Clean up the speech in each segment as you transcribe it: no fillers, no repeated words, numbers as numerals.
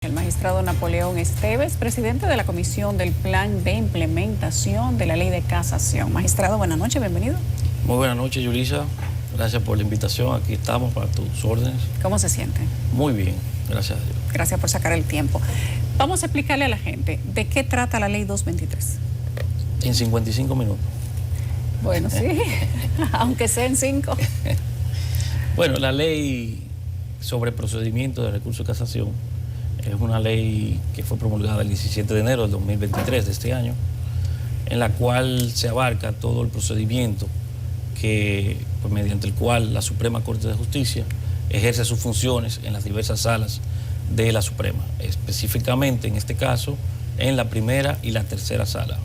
El magistrado Napoleón Esteves, presidente de la Comisión del Plan de Implementación de la Ley de Casación. Magistrado, buenas noches, bienvenido. Muy buenas noches, Yulisa. Gracias por la invitación. Aquí estamos para tus órdenes. ¿Cómo se siente? Muy bien, gracias a Dios. Gracias por sacar el tiempo. Vamos a explicarle a la gente de qué trata la Ley 223. En 55 minutos. Bueno, sí, aunque sea en 5. Bueno, la ley sobre procedimiento de recurso de casación es una ley que fue promulgada el 17 de enero del 2023 de este año, en la cual se abarca todo el procedimiento mediante el cual la Suprema Corte de Justicia ejerce sus funciones en las diversas salas de la Suprema, específicamente en este caso en la primera y la tercera sala,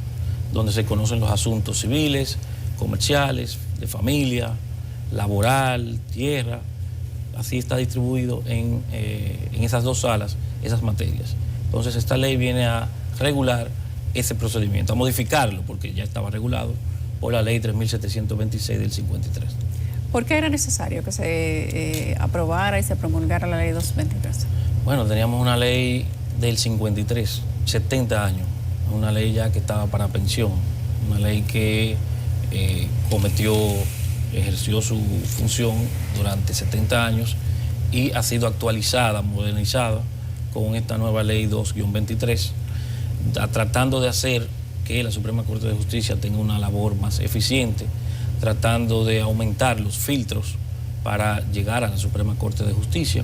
donde se conocen los asuntos civiles, comerciales, de familia, laboral, tierra. Así está distribuido en esas dos salas, esas materias. Entonces esta ley viene a regular ese procedimiento, a modificarlo, porque ya estaba regulado por la ley 3726 del 53. ¿Por qué era necesario que se aprobara y se promulgara la ley 223? Bueno, teníamos una ley del 53, 70 años, una ley ya que estaba para pensión, una ley que ejerció su función durante 70 años y ha sido actualizada, modernizada con esta nueva ley 2-23, tratando de hacer que la Suprema Corte de Justicia tenga una labor más eficiente, tratando de aumentar los filtros para llegar a la Suprema Corte de Justicia.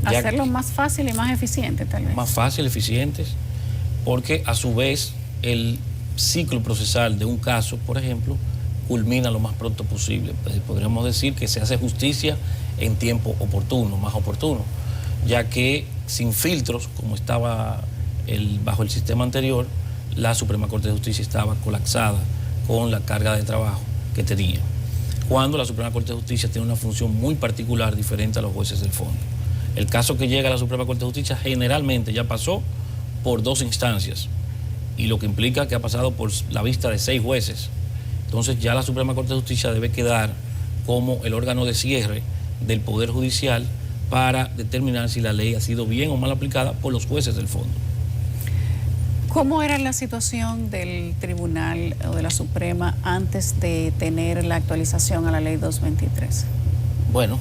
Hacerlo más fácil y más eficiente, tal vez. Más fácil, eficientes, porque a su vez el ciclo procesal de un caso, por ejemplo, culmina lo más pronto posible. Podríamos decir que se hace justicia en tiempo oportuno, más oportuno, ya que sin filtros, como estaba bajo el sistema anterior, la Suprema Corte de Justicia estaba colapsada con la carga de trabajo que tenía. Cuando la Suprema Corte de Justicia tiene una función muy particular, diferente a los jueces del fondo. El caso que llega a la Suprema Corte de Justicia generalmente ya pasó por 2 instancias, y lo que implica que ha pasado por la vista de 6 jueces. Entonces ya la Suprema Corte de Justicia debe quedar como el órgano de cierre del Poder Judicial para determinar si la ley ha sido bien o mal aplicada por los jueces del fondo. ¿Cómo era la situación del Tribunal o de la Suprema antes de tener la actualización a la ley 223? Bueno,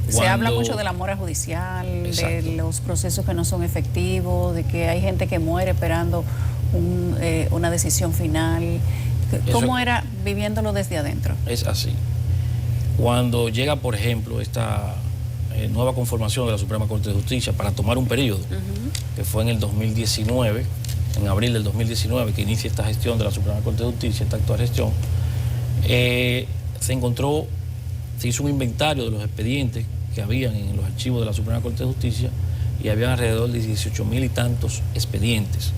se habla mucho de la mora judicial, exacto, de los procesos que no son efectivos, de que hay gente que muere esperando una decisión final. ¿Cómo era viviéndolo desde adentro? Es así. Cuando llega, por ejemplo, esta nueva conformación de la Suprema Corte de Justicia para tomar un periodo, que fue en el 2019, en abril del 2019, que inicia esta gestión de la Suprema Corte de Justicia, esta actual gestión, se hizo un inventario de los expedientes que habían en los archivos de la Suprema Corte de Justicia, y había alrededor de 18.000 y tantos expedientes,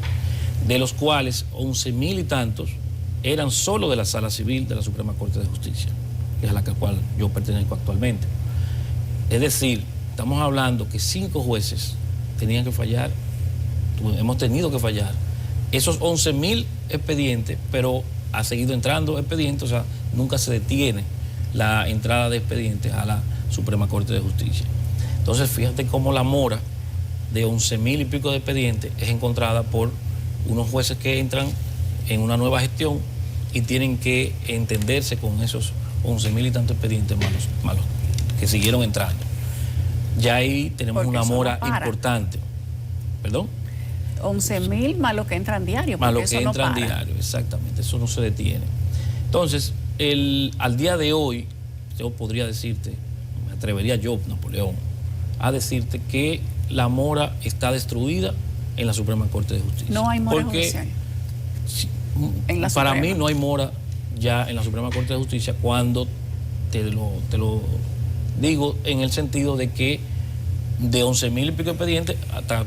de los cuales 11.000 y tantos eran solo de la Sala Civil de la Suprema Corte de Justicia, que es a la cual yo pertenezco actualmente. Es decir, estamos hablando que 5 jueces tenían que fallar, hemos tenido que fallar esos 11.000 expedientes, pero ha seguido entrando expedientes, o sea, nunca se detiene la entrada de expedientes a la Suprema Corte de Justicia. Entonces, fíjate cómo la mora de 11.000 y pico de expedientes es encontrada por unos jueces que entran en una nueva gestión y tienen que entenderse con esos 11.000 y tantos expedientes malos que siguieron entrando. Ya ahí tenemos porque una mora importante. ¿Perdón? 11.000 más lo que entran diario. Más lo que entran diario, exactamente. Eso no se detiene. Entonces, al día de hoy, yo podría decirte, me atrevería yo, Napoleón, a decirte que la mora está destruida en la Suprema Corte de Justicia. No hay mora judicial. Para mí no hay mora ya en la Suprema Corte de Justicia, cuando te lo digo en el sentido de que de 11.000 y pico expedientes,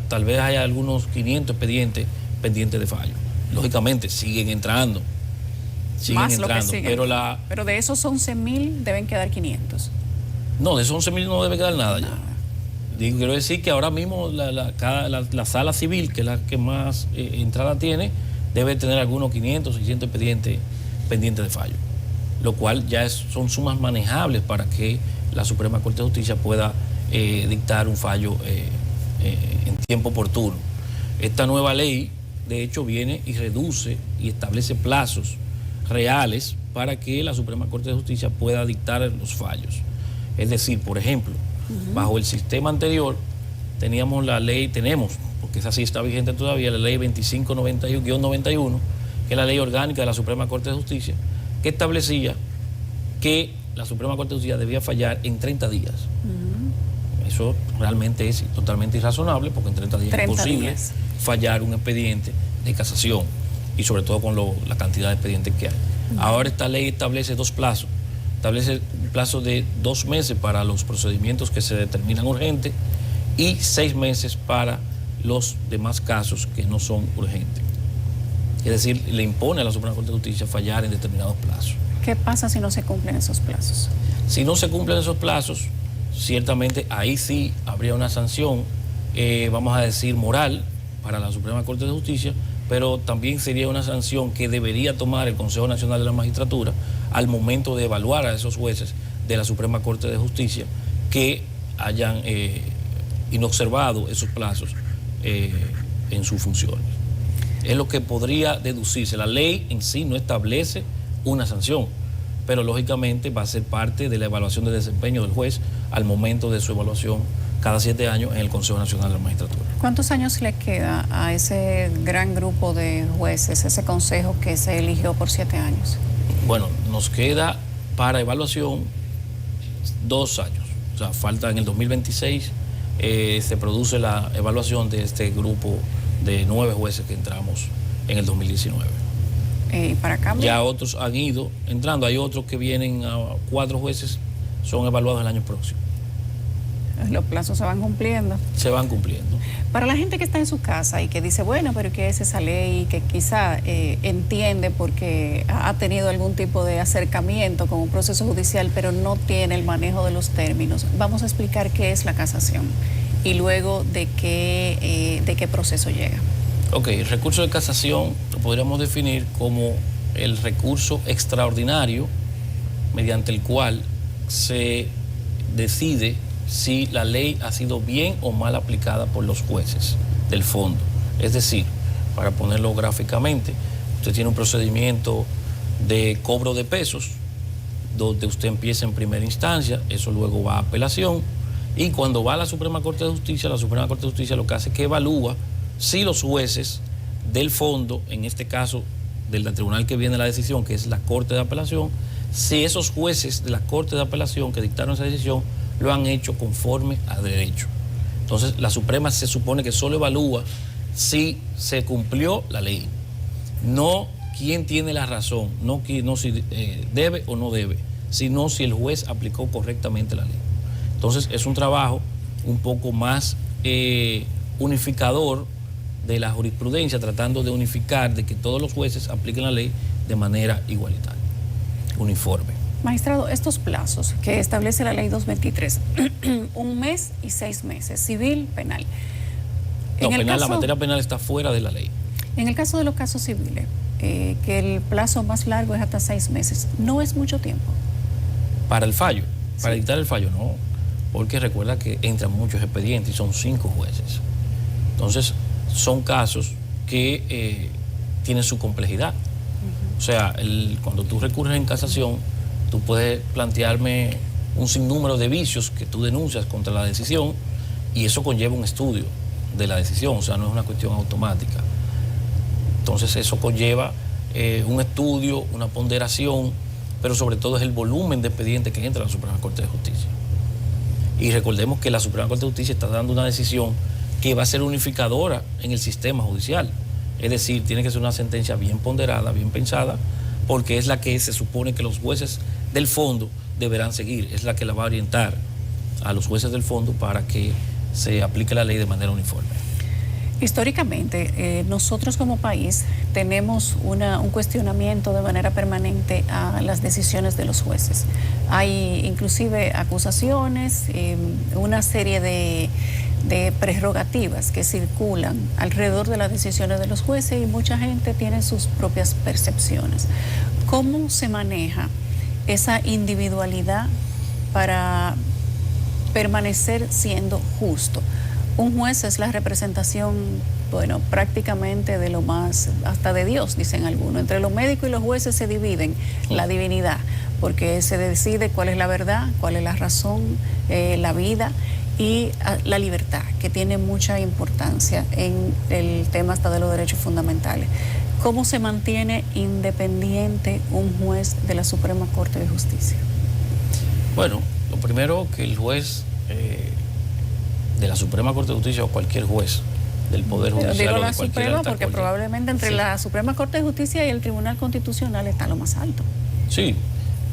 tal vez haya algunos 500 expedientes pendientes de fallo. Lógicamente siguen entrando. Pero de esos 11.000 deben quedar 500. No, de esos 11.000 no debe quedar nada ya. Quiero decir que ahora mismo la sala civil, que es la que más entrada tiene, debe tener algunos 500, 600 expedientes pendientes de fallo, lo cual ya son sumas manejables para que la Suprema Corte de Justicia pueda dictar un fallo en tiempo oportuno. Esta nueva ley, de hecho, viene y reduce y establece plazos reales para que la Suprema Corte de Justicia pueda dictar los fallos. Es decir, por ejemplo, bajo el sistema anterior tenemos, porque esa sí está vigente todavía, la ley 2591-91, que es la ley orgánica de la Suprema Corte de Justicia, que establecía que la Suprema Corte de Justicia debía fallar en 30 días. Eso realmente es totalmente irrazonable, porque en 30 días es imposible fallar un expediente de casación, y sobre todo con la cantidad de expedientes que hay. Ahora esta ley establece dos plazos. Establece un plazo de 2 meses para los procedimientos que se determinan urgentes y 6 meses para los demás casos que no son urgentes. Es decir, le impone a la Suprema Corte de Justicia fallar en determinados plazos. ¿Qué pasa si no se cumplen esos plazos? Si no se cumplen esos plazos, ciertamente ahí sí habría una sanción, vamos a decir, moral para la Suprema Corte de Justicia, pero también sería una sanción que debería tomar el Consejo Nacional de la Magistratura al momento de evaluar a esos jueces de la Suprema Corte de Justicia que hayan inobservado esos plazos en sus funciones. Es lo que podría deducirse. La ley en sí no establece una sanción, pero lógicamente va a ser parte de la evaluación de desempeño del juez al momento de su evaluación cada 7 años en el Consejo Nacional de la Magistratura. ¿Cuántos años le queda a ese gran grupo de jueces, ese consejo que se eligió por 7 años? Bueno, nos queda para evaluación 2 años. O sea, falta en el 2026, se produce la evaluación de este grupo de 9 jueces que entramos en el 2019. ¿Para cambio? Ya otros han ido entrando, hay otros que vienen a 4 jueces, son evaluados el año próximo. Los plazos se van cumpliendo. Se van cumpliendo. Para la gente que está en su casa y que dice, bueno, pero ¿qué es esa ley? Que quizá entiende porque ha tenido algún tipo de acercamiento con un proceso judicial, pero no tiene el manejo de los términos. Vamos a explicar qué es la casación y luego de qué proceso llega. Ok, el recurso de casación lo podríamos definir como el recurso extraordinario mediante el cual se decide si la ley ha sido bien o mal aplicada por los jueces del fondo. Es decir, para ponerlo gráficamente, usted tiene un procedimiento de cobro de pesos, donde usted empieza en primera instancia, eso luego va a apelación, y cuando va a la Suprema Corte de Justicia, la Suprema Corte de Justicia lo que hace es que evalúa si los jueces del fondo, en este caso del tribunal que viene la decisión, que es la Corte de Apelación, si esos jueces de la Corte de Apelación que dictaron esa decisión lo han hecho conforme a derecho. Entonces, la Suprema se supone que solo evalúa si se cumplió la ley, no quién tiene la razón, no si debe o no debe, sino si el juez aplicó correctamente la ley. Entonces, es un trabajo un poco más unificador de la jurisprudencia, tratando de unificar, de que todos los jueces apliquen la ley de manera igualitaria, uniforme. Magistrado, estos plazos que establece la ley 223, 1 mes y 6 meses, civil, penal. No, penal, la materia penal está fuera de la ley. En el caso de los casos civiles, que el plazo más largo es hasta 6 meses, ¿no es mucho tiempo? Para el fallo, para Sí. dictar el fallo, no, porque recuerda que entran muchos expedientes y son 5 jueces. Entonces, son casos que tienen su complejidad. O sea, cuando tú recurres en casación, tú puedes plantearme un sinnúmero de vicios que tú denuncias contra la decisión, y eso conlleva un estudio de la decisión, o sea, no es una cuestión automática. Entonces eso conlleva un estudio, una ponderación, pero sobre todo es el volumen de expedientes que entra a la Suprema Corte de Justicia. Y recordemos que la Suprema Corte de Justicia está dando una decisión que va a ser unificadora en el sistema judicial. Es decir, tiene que ser una sentencia bien ponderada, bien pensada, porque es la que se supone que los jueces del fondo deberán seguir, es la que la va a orientar a los jueces del fondo para que se aplique la ley de manera uniforme. Históricamente, nosotros como país tenemos un cuestionamiento de manera permanente a las decisiones de los jueces. Hay inclusive acusaciones, una serie de prerrogativas que circulan alrededor de las decisiones de los jueces, y mucha gente tiene sus propias percepciones. ¿Cómo se maneja esa individualidad para permanecer siendo justo? Un juez es la representación, bueno, prácticamente de lo más, hasta de Dios, dicen algunos. Entre los médicos y los jueces se dividen la divinidad, porque se decide cuál es la verdad, cuál es la razón, la vida y la libertad, que tiene mucha importancia en el tema hasta de los derechos fundamentales. ¿Cómo se mantiene independiente un juez de la Suprema Corte de Justicia? Bueno, lo primero, que el juez de la Suprema Corte de Justicia o cualquier juez del Poder Judicial digo o la de cualquier Suprema alta porque corte, probablemente entre la Suprema Corte de Justicia y el Tribunal Constitucional está lo más alto. Sí,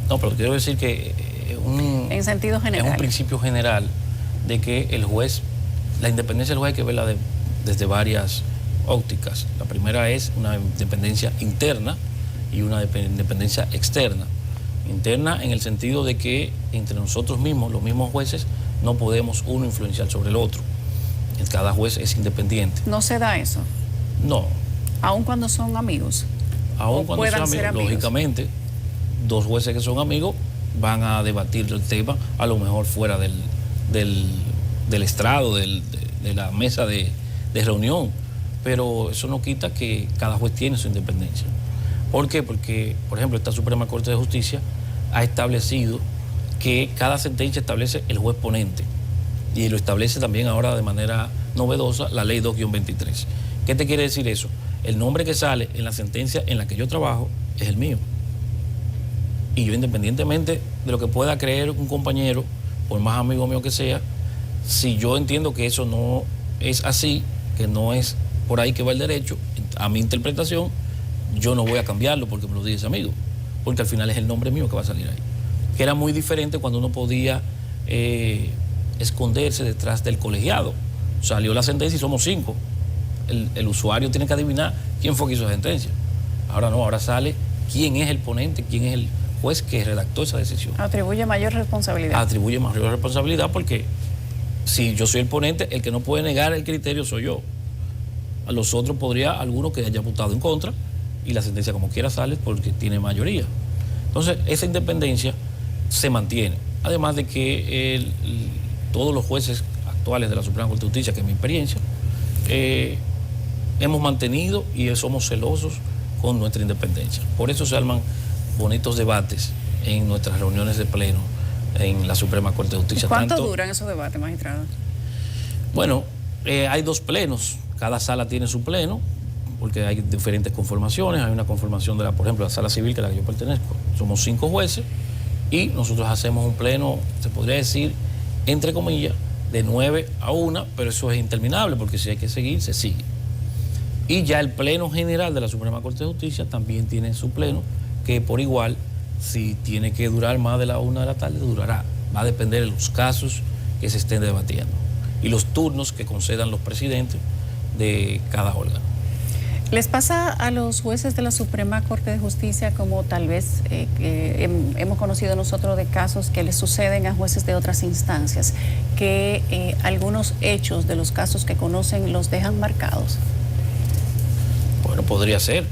no, pero quiero decir que en sentido general es un principio general de que el juez, la independencia del juez hay que verla desde varias ópticas. La primera es una independencia interna y una independencia externa. Interna en el sentido de que entre nosotros mismos, los mismos jueces, no podemos uno influenciar sobre el otro. Cada juez es independiente. ¿No se da eso? No. ¿Aun cuando son amigos? Aun cuando son amigos, lógicamente, dos jueces que son amigos van a debatir el tema, a lo mejor fuera del estrado, de la mesa de reunión, pero eso no quita que cada juez tiene su independencia. ¿Por qué? Porque, por ejemplo, esta Suprema Corte de Justicia ha establecido que cada sentencia establece el juez ponente, y lo establece también ahora de manera novedosa la Ley 2-23. ¿Qué te quiere decir eso? El nombre que sale en la sentencia en la que yo trabajo es el mío. Y yo, independientemente de lo que pueda creer un compañero, por más amigo mío que sea, si yo entiendo que eso no es así, que no es por ahí que va el derecho, a mi interpretación, yo no voy a cambiarlo porque me lo dice ese amigo, porque al final es el nombre mío que va a salir ahí. Que era muy diferente cuando uno podía esconderse detrás del colegiado. Salió la sentencia y somos 5. El usuario tiene que adivinar quién fue que hizo la sentencia. Ahora no, ahora sale quién es el ponente, quién es el juez que redactó esa decisión. Atribuye mayor responsabilidad. Atribuye mayor responsabilidad porque si yo soy el ponente, el que no puede negar el criterio soy yo. A los otros podría alguno que haya votado en contra y la sentencia como quiera sale porque tiene mayoría. Entonces, esa independencia se mantiene. Además de que todos los jueces actuales de la Suprema Corte de Justicia, que es mi experiencia, hemos mantenido y somos celosos con nuestra independencia. Por eso se arman bonitos debates en nuestras reuniones de pleno en la Suprema Corte de Justicia. ¿Cuánto duran esos debates, magistrado? Bueno, hay 2 plenos, cada sala tiene su pleno, porque hay diferentes conformaciones. Hay una conformación de por ejemplo, la sala civil, que es la que yo pertenezco. Somos 5 jueces y nosotros hacemos un pleno, se podría decir, entre comillas, de 9 a 1, pero eso es interminable, porque si hay que seguir, se sigue. Y ya el pleno general de la Suprema Corte de Justicia también tiene su pleno, que por igual, si tiene que durar más de la 1 de la tarde, durará. Va a depender de los casos que se estén debatiendo y los turnos que concedan los presidentes de cada órgano. ¿Les pasa a los jueces de la Suprema Corte de Justicia, como tal vez hemos conocido nosotros de casos que les suceden a jueces de otras instancias, que algunos hechos de los casos que conocen los dejan marcados? Bueno, podría ser.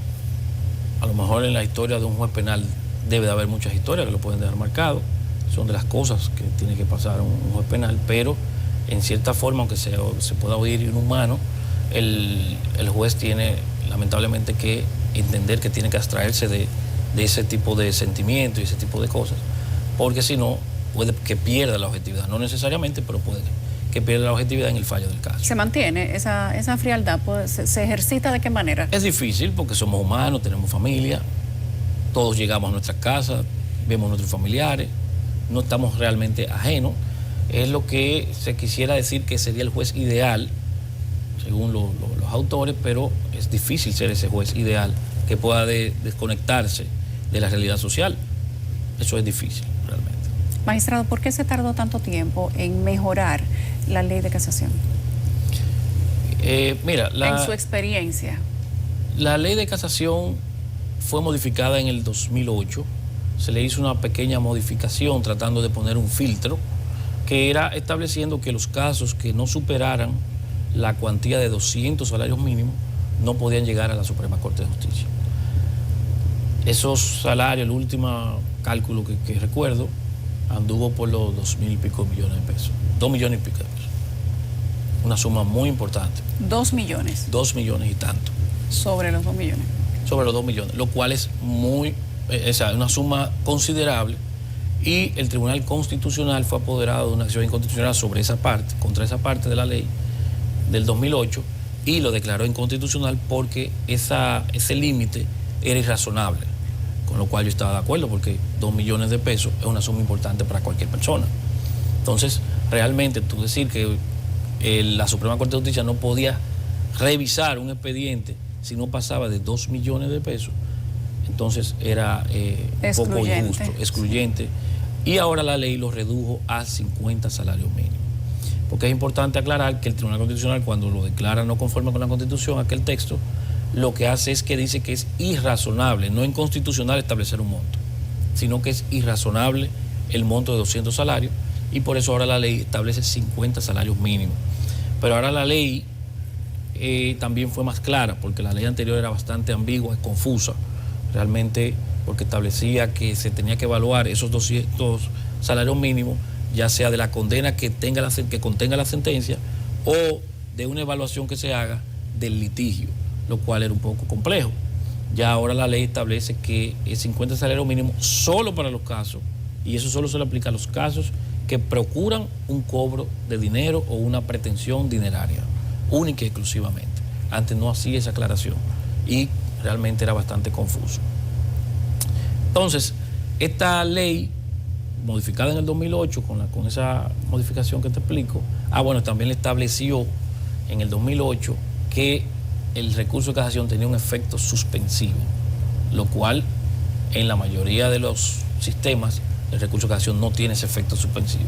A lo mejor en la historia de un juez penal debe de haber muchas historias que lo pueden dejar marcado. Son de las cosas que tiene que pasar un juez penal, pero en cierta forma, aunque se pueda oír inhumano, el juez tiene lamentablemente que entender que tiene que abstraerse de ese tipo de sentimientos y ese tipo de cosas, porque si no, puede que pierda la objetividad, no necesariamente, pero puede que pierda la objetividad en el fallo del caso. ¿Se mantiene esa frialdad? ¿Se ejercita de qué manera? Es difícil porque somos humanos, tenemos familia, todos llegamos a nuestras casas, vemos a nuestros familiares, no estamos realmente ajenos. Es lo que se quisiera decir que sería el juez ideal, según los autores, pero es difícil ser ese juez ideal que pueda desconectarse de la realidad social. Eso es difícil, realmente. Magistrado, ¿por qué se tardó tanto tiempo en mejorar la ley de casación? Mira, en su experiencia. La ley de casación fue modificada en el 2008. Se le hizo una pequeña modificación tratando de poner un filtro que era estableciendo que los casos que no superaran la cuantía de 200 salarios mínimos no podían llegar a la Suprema Corte de Justicia. Esos salarios, el último cálculo que recuerdo, anduvo por los 2.000 y pico millones de pesos, 2 millones y pico de pesos. una suma muy importante. 2 millones. 2 millones y tanto. Sobre los 2 millones. Sobre los 2 millones, lo cual es una suma considerable, y el Tribunal Constitucional fue apoderado de una acción inconstitucional sobre esa parte, contra esa parte de la ley del 2008, y lo declaró inconstitucional porque ese límite era irrazonable, con lo cual yo estaba de acuerdo, porque 2 millones de pesos es una suma importante para cualquier persona. Entonces, realmente tú decir que la Suprema Corte de Justicia no podía revisar un expediente si no pasaba de 2 millones de pesos, entonces era poco injusto, excluyente, y ahora la ley lo redujo a 50 salarios mínimos. Porque es importante aclarar que el Tribunal Constitucional, cuando lo declara no conforme con la Constitución, aquel texto, lo que hace es que dice que es irrazonable, no inconstitucional establecer un monto, sino que es irrazonable el monto de 200 salarios, y por eso ahora la ley establece 50 salarios mínimos. Pero ahora la ley también fue más clara, porque la ley anterior era bastante ambigua y confusa, realmente, porque establecía que se tenía que evaluar esos 200 salarios mínimos, ya sea de la condena que contenga la sentencia, o de una evaluación que se haga del litigio, lo cual era un poco complejo. Ya ahora la ley establece que es 50 salarios mínimos solo para los casos, y eso solo se le aplica a los casos que procuran un cobro de dinero o una pretensión dineraria, única y exclusivamente. Antes no hacía esa aclaración y realmente era bastante confuso. Entonces, esta ley, modificada en el 2008, con esa modificación que te explico, también le estableció en el 2008 que el recurso de casación tenía un efecto suspensivo, lo cual en la mayoría de los sistemas el recurso de casación no tiene ese efecto suspensivo.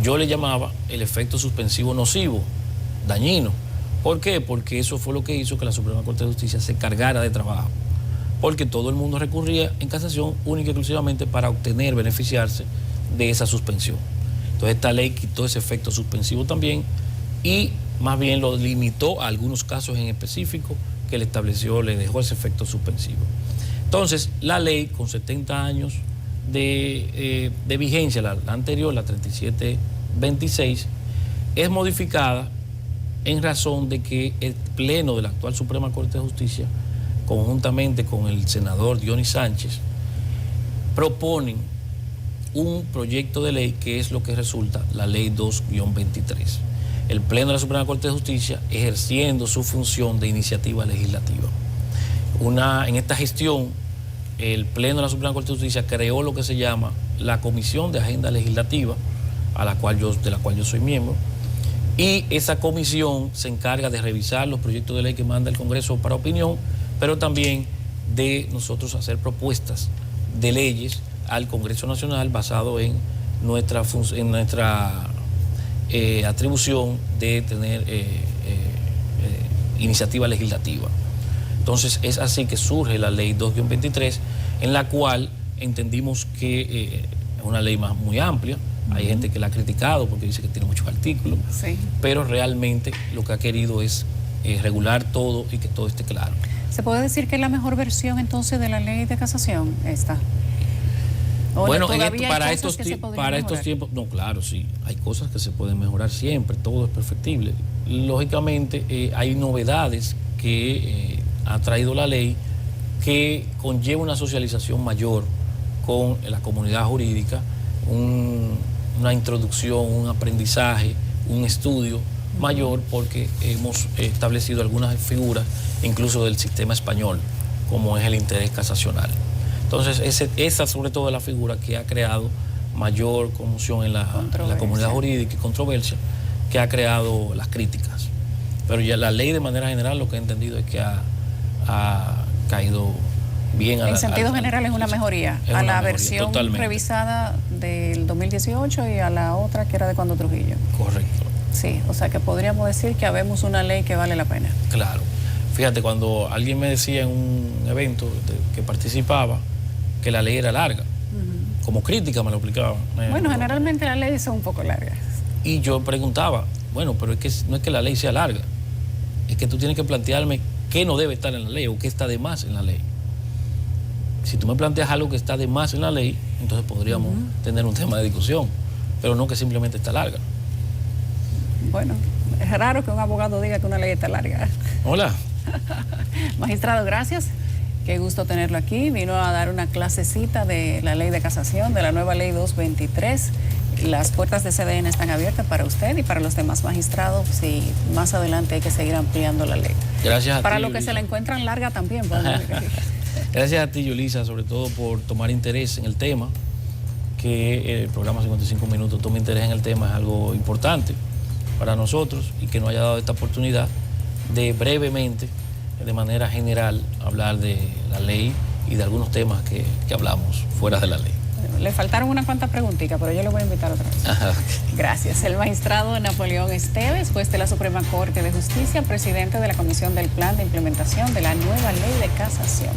Yo le llamaba el efecto suspensivo nocivo, dañino. ¿Por qué? Porque eso fue lo que hizo que la Suprema Corte de Justicia se cargara de trabajo, porque todo el mundo recurría en casación única y exclusivamente para obtener, beneficiarse de esa suspensión. Entonces esta ley quitó ese efecto suspensivo también, y más bien lo limitó a algunos casos en específico que le dejó ese efecto suspensivo. Entonces la ley, con 70 años de vigencia, la anterior, la 3726, es modificada en razón de que el Pleno de la actual Suprema Corte de Justicia, conjuntamente con el senador Dionis Sánchez, proponen un proyecto de ley que es lo que resulta la Ley 2-23. El Pleno de la Suprema Corte de Justicia ejerciendo su función de iniciativa legislativa. En esta gestión, el Pleno de la Suprema Corte de Justicia creó lo que se llama la Comisión de Agenda Legislativa, de la cual yo soy miembro, y esa comisión se encarga de revisar los proyectos de ley que manda el Congreso para opinión, pero también de nosotros hacer propuestas de leyes al Congreso Nacional basado en nuestra atribución de tener iniciativa legislativa. Entonces es así que surge la Ley 2-23, en la cual entendimos que es una ley muy amplia. Hay gente que la ha criticado porque dice que tiene muchos artículos, sí, pero realmente lo que ha querido es regular todo y que todo esté claro. ¿Se puede decir que es la mejor versión entonces de la ley de casación esta? Bueno, para estos tiempos, no, claro, sí, hay cosas que se pueden mejorar siempre, todo es perfectible. Lógicamente hay novedades que ha traído la ley que conlleva una socialización mayor con la comunidad jurídica, una introducción, un aprendizaje, un estudio mayor, porque hemos establecido algunas figuras incluso del sistema español, como es el interés casacional. Entonces esa sobre todo es la figura que ha creado mayor conmoción en la comunidad jurídica y controversia, que ha creado las críticas. Pero ya la ley de manera general lo que he entendido es que ha caído bien. En sentido general es una mejoría a la versión revisada del 2018 y a la otra que era de cuando Trujillo. Correcto. Sí, o sea que podríamos decir que habemos una ley que vale la pena. Claro. Fíjate, cuando alguien me decía en un evento que participaba que la ley era larga, como crítica me lo explicaban. Bueno, generalmente las leyes son un poco largas. Y yo preguntaba, bueno, pero es que no es que la ley sea larga, es que tú tienes que plantearme qué no debe estar en la ley o qué está de más en la ley. Si tú me planteas algo que está de más en la ley, entonces podríamos tener un tema de discusión, pero no que simplemente está larga. Bueno, Es raro que un abogado diga que una ley está larga. Hola. Magistrado, gracias. Qué gusto tenerlo aquí. Vino a dar una clasecita de la ley de casación, de la nueva ley 223. Las puertas de CDN están abiertas para usted y para los demás magistrados. Si más adelante hay que seguir ampliando la ley. Gracias a ti. Para los que se la encuentran larga también. Gracias a ti, Yulisa, sobre todo por tomar interés en el tema, que el programa 55 Minutos tome interés en el tema, es algo importante para nosotros, y que nos haya dado esta oportunidad de brevemente, de manera general, hablar de la ley y de algunos temas que hablamos fuera de la ley. Le faltaron unas cuantas preguntitas, pero yo le voy a invitar otra vez. Ajá. Gracias. El magistrado Napoleón Esteves, juez de la Suprema Corte de Justicia, presidente de la Comisión del Plan de Implementación de la nueva ley de casación.